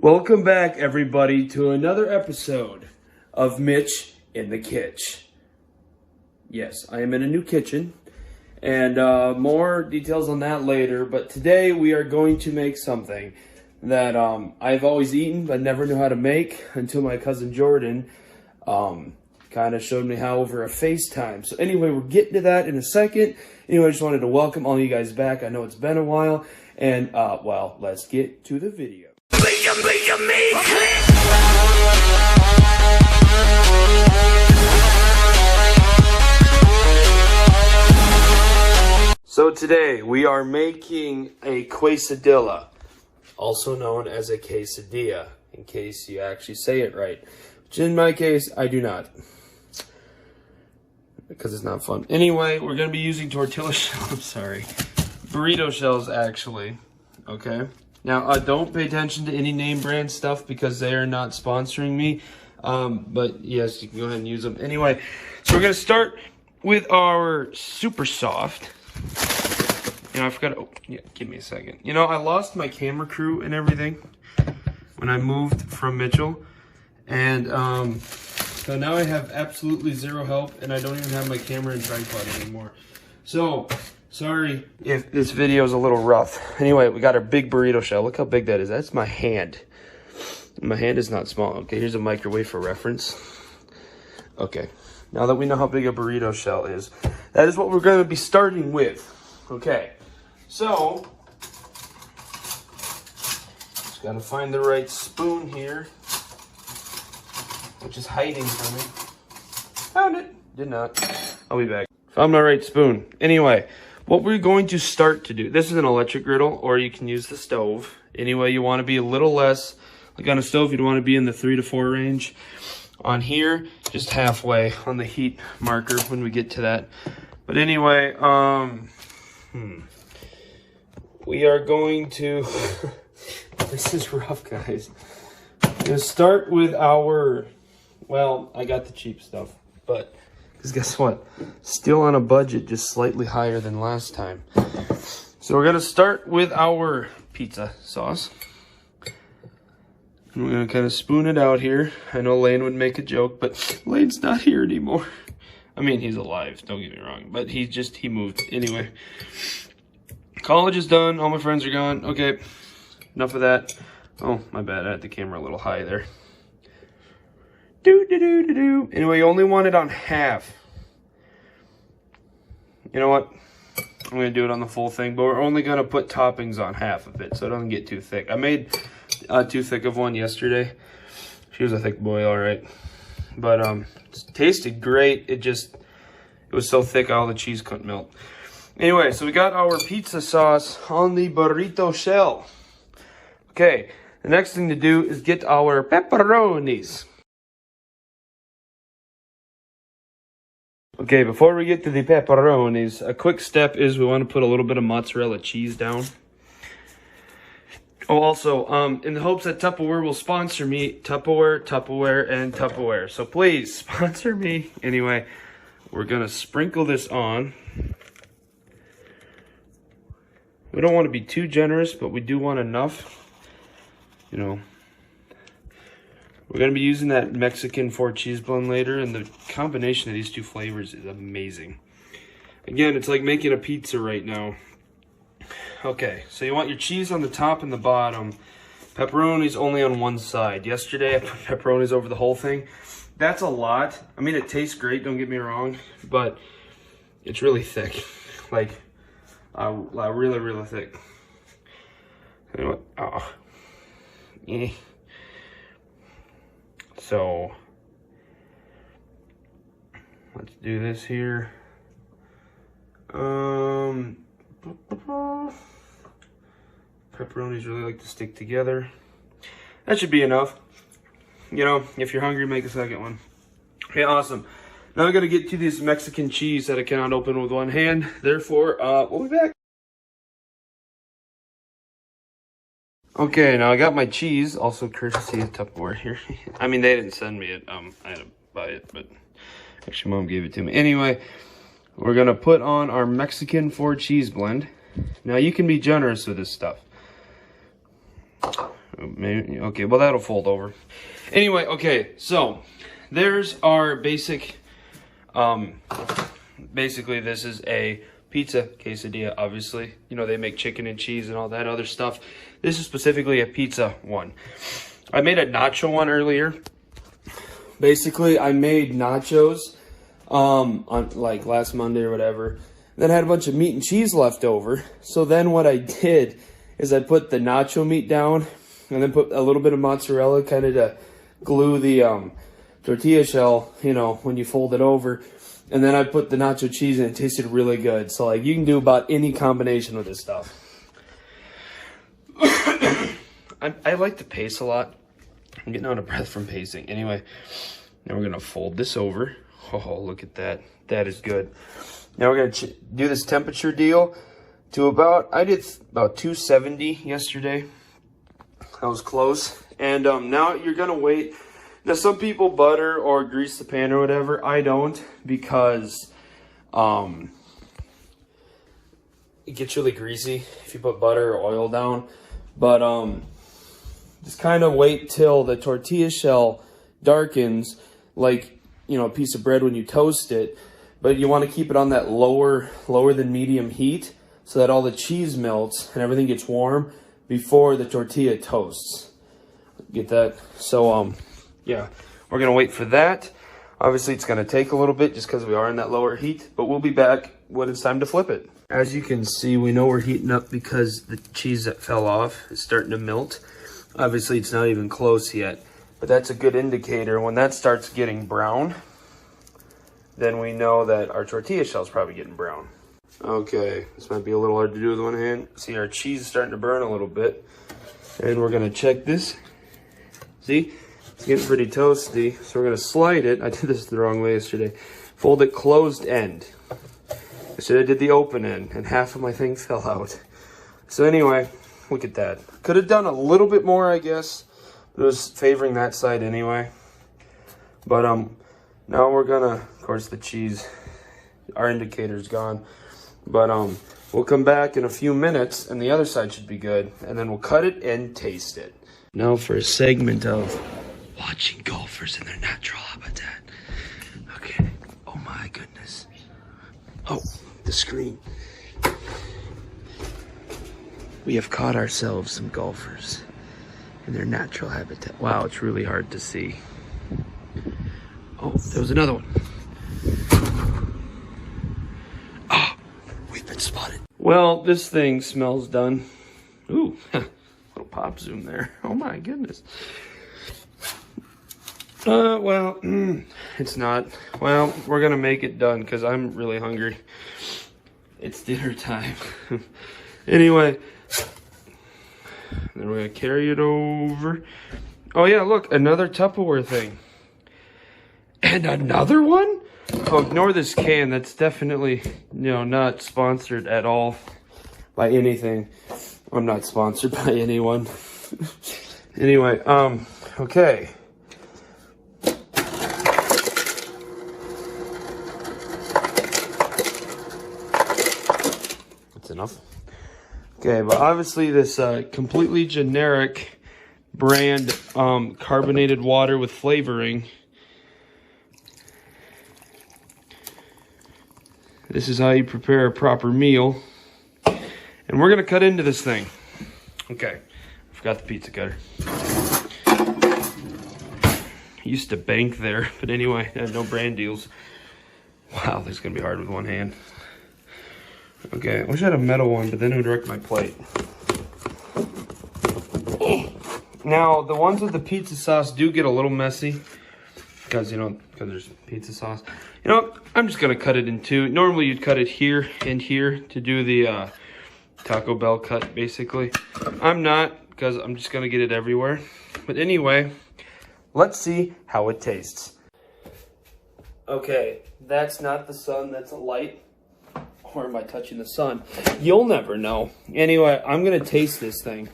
Welcome back, everybody, to another episode of Mitch in the Kitch. Yes, I am in a new kitchen, and more details on that later, but today we are going to make something that I've always eaten but never knew how to make until my cousin Jordan kind of showed me how over a FaceTime. So anyway, we're getting to that in a second. Anyway, I just wanted to welcome all you guys back. I know it's been a while, and well, let's get to the video. So today we are making a quesadilla, also known as a quesadilla, in case you actually say it right. Which in my case, I do not, because it's not fun. Anyway, we're going to be using tortilla shells, burrito shells actually, okay? Now, don't pay attention to any name brand stuff because they are not sponsoring me. But yes, you can go ahead and use them. Anyway, so we're going to start with our super soft. You know, I forgot. Oh, yeah, give me a second. You know, I lost my camera crew and everything when I moved from Mitchell. And so now I have absolutely zero help. And I don't even have my camera and tripod anymore. So sorry if this video is a little rough. Anyway, we got our big burrito shell. Look how big that is. That's my hand. My hand is not small. Okay, here's a microwave for reference. Okay, now that we know how big a burrito shell is, that is what we're going to be starting with. Okay, so just got to find the right spoon here, which is hiding from me. Found it. Did not. I'll be back. Found my right spoon. Anyway, what we're going to start to do, this is an electric griddle, or you can use the stove. Anyway, you want to be a little less, like on a stove, you'd want to be in the 3 to 4 range. On here, just halfway on the heat marker when we get to that. But anyway, we are going to, this is rough, guys. I'm going to start with our, well, I got the cheap stuff, but because guess what? Still on a budget, just slightly higher than last time. So we're going to start with our pizza sauce. And we're going to kind of spoon it out here. I know Lane would make a joke, but Lane's not here anymore. I mean, he's alive, don't get me wrong. But he moved. Anyway. College is done. All my friends are gone. Okay. Enough of that. Oh, my bad. I had the camera a little high there. Anyway, you only want it on half. You know what? I'm going to do it on the full thing, but we're only going to put toppings on half of it so it doesn't get too thick. I made too thick of one yesterday. She was a thick boy, all right. But it tasted great. It was so thick all the cheese couldn't melt. Anyway, so we got our pizza sauce on the burrito shell. Okay, the next thing to do is get our pepperonis. Okay, before we get to the pepperonis, a quick step is we want to put a little bit of mozzarella cheese down. Oh, also, in the hopes that Tupperware will sponsor me, Tupperware, and Tupperware. So please, sponsor me. Anyway, we're going to sprinkle this on. We don't want to be too generous, but we do want enough, you know. We're going to be using that Mexican 4-cheese blend later, and the combination of these two flavors is amazing. Again, it's like making a pizza right now. Okay, so you want your cheese on the top and the bottom. Pepperonis only on one side. Yesterday, I put pepperonis over the whole thing. That's a lot. I mean, it tastes great, don't get me wrong, but it's really thick. Like, really, really thick. You know what? Oh. Yeah. So let's do this here. Pepperonis really like to stick together. That should be enough. You know, if you're hungry, make a second one. Okay, awesome. Now I'm gonna get to this Mexican cheese that I cannot open with one hand. Therefore, we'll be back. Okay, now I got my cheese, also courtesy of Tupperware here. I mean, they didn't send me it. I had to buy it, but actually Mom gave it to me. Anyway, we're gonna put on our Mexican 4-cheese blend. Now you can be generous with this stuff. Maybe, okay, well, that'll fold over. Anyway, okay, so there's our basic, basically this is a pizza quesadilla, obviously. You know, they make chicken and cheese and all that other stuff. This is specifically a pizza one. I made a nacho one earlier. Basically, I made nachos on like last Monday or whatever. Then I had a bunch of meat and cheese left over. So then what I did is I put the nacho meat down and then put a little bit of mozzarella kind of to glue the tortilla shell, you know, when you fold it over. And then I put the nacho cheese and it tasted really good. So like you can do about any combination with this stuff. I like to paste a lot. I'm getting out of breath from pasting. Anyway, now we're going to fold this over. Oh, look at that. That is good. Now we're going to do this temperature deal to about, I did about 270 yesterday. That was close. And now you're going to wait. Now some people butter or grease the pan or whatever. I don't, because it gets really greasy if you put butter or oil down. But just kind of wait till the tortilla shell darkens, like, you know, a piece of bread when you toast it. But you want to keep it on that lower than medium heat so that all the cheese melts and everything gets warm before the tortilla toasts. Get that? So, yeah, we're going to wait for that. Obviously, it's going to take a little bit just because we are in that lower heat, but we'll be back when it's time to flip it. As you can see, we know we're heating up because the cheese that fell off is starting to melt. Obviously, it's not even close yet, but that's a good indicator. When that starts getting brown, then we know that our tortilla shell is probably getting brown. Okay, this might be a little hard to do with one hand. See, our cheese is starting to burn a little bit. And we're going to check this. See, it's getting pretty toasty. So we're going to slide it. I did this the wrong way yesterday. Fold it closed end. Yesterday I did the open end, and half of my thing fell out. So anyway, look at that. Could have done a little bit more, I guess. But it was favoring that side anyway. But now we're gonna, of course, the cheese, our indicator's gone. But we'll come back in a few minutes and the other side should be good. And then we'll cut it and taste it. Now for a segment of watching golfers in their natural habitat. Okay, oh my goodness. Oh, the screen. We have caught ourselves some golfers in their natural habitat. Wow, it's really hard to see. Oh, there was another one. Oh, we've been spotted. Well, this thing smells done. Ooh, little pop zoom there. Oh my goodness. Well, it's not. Well, we're gonna make it done because I'm really hungry. It's dinner time. Anyway, then we're gonna carry it over. Oh yeah, look, another Tupperware thing. And another one? Oh, ignore this can. That's definitely, not sponsored at all by anything. I'm not sponsored by anyone. Anyway, okay. That's enough. Okay, but obviously this completely generic brand carbonated water with flavoring. This is how you prepare a proper meal. And we're gonna cut into this thing. Okay, I forgot the pizza cutter. Used to bank there, but anyway, I had no brand deals. Wow, this is gonna be hard with one hand. Okay, I wish I had a metal one, but then it would wreck my plate. Now, the ones with the pizza sauce do get a little messy. Because there's pizza sauce. I'm just going to cut it in two. Normally, you'd cut it here and here to do the Taco Bell cut, basically. I'm not, because I'm just going to get it everywhere. But anyway, let's see how it tastes. Okay, that's not the sun. That's a light. Or am I touching the sun? You'll never know. Anyway, I'm going to taste this thing.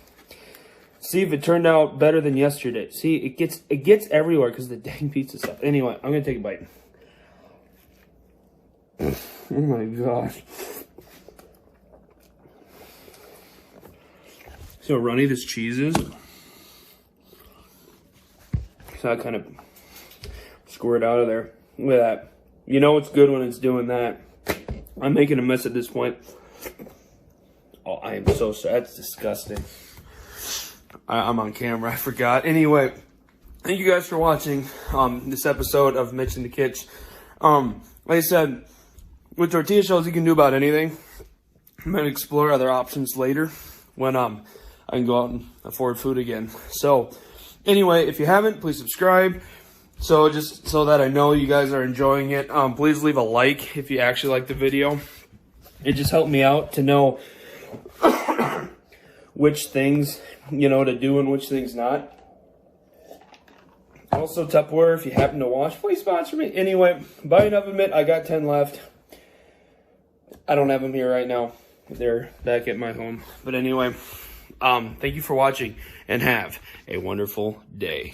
See if it turned out better than yesterday. See, it gets everywhere because of the dang pizza stuff. Anyway, I'm going to take a bite. Oh my gosh. See how runny this cheese is? So I kind of squirt out of there. Look at that. You know it's good when it's doing that. I'm making a mess at this point. Oh, I am so sorry. That's disgusting. I'm on camera. I forgot. Anyway, thank you guys for watching this episode of Mitch and the Kitch. Like I said, with tortilla shells, you can do about anything. I'm going to explore other options later when I can go out and afford food again. So, anyway, if you haven't, please subscribe. So, just so that I know you guys are enjoying it, please leave a like if you actually like the video. It just helped me out to know which things, you know, to do and which things not. Also, Tupperware, if you happen to watch, please sponsor me. Anyway, buy another mitt. I got 10 left. I don't have them here right now. They're back at my home. But anyway, thank you for watching and have a wonderful day.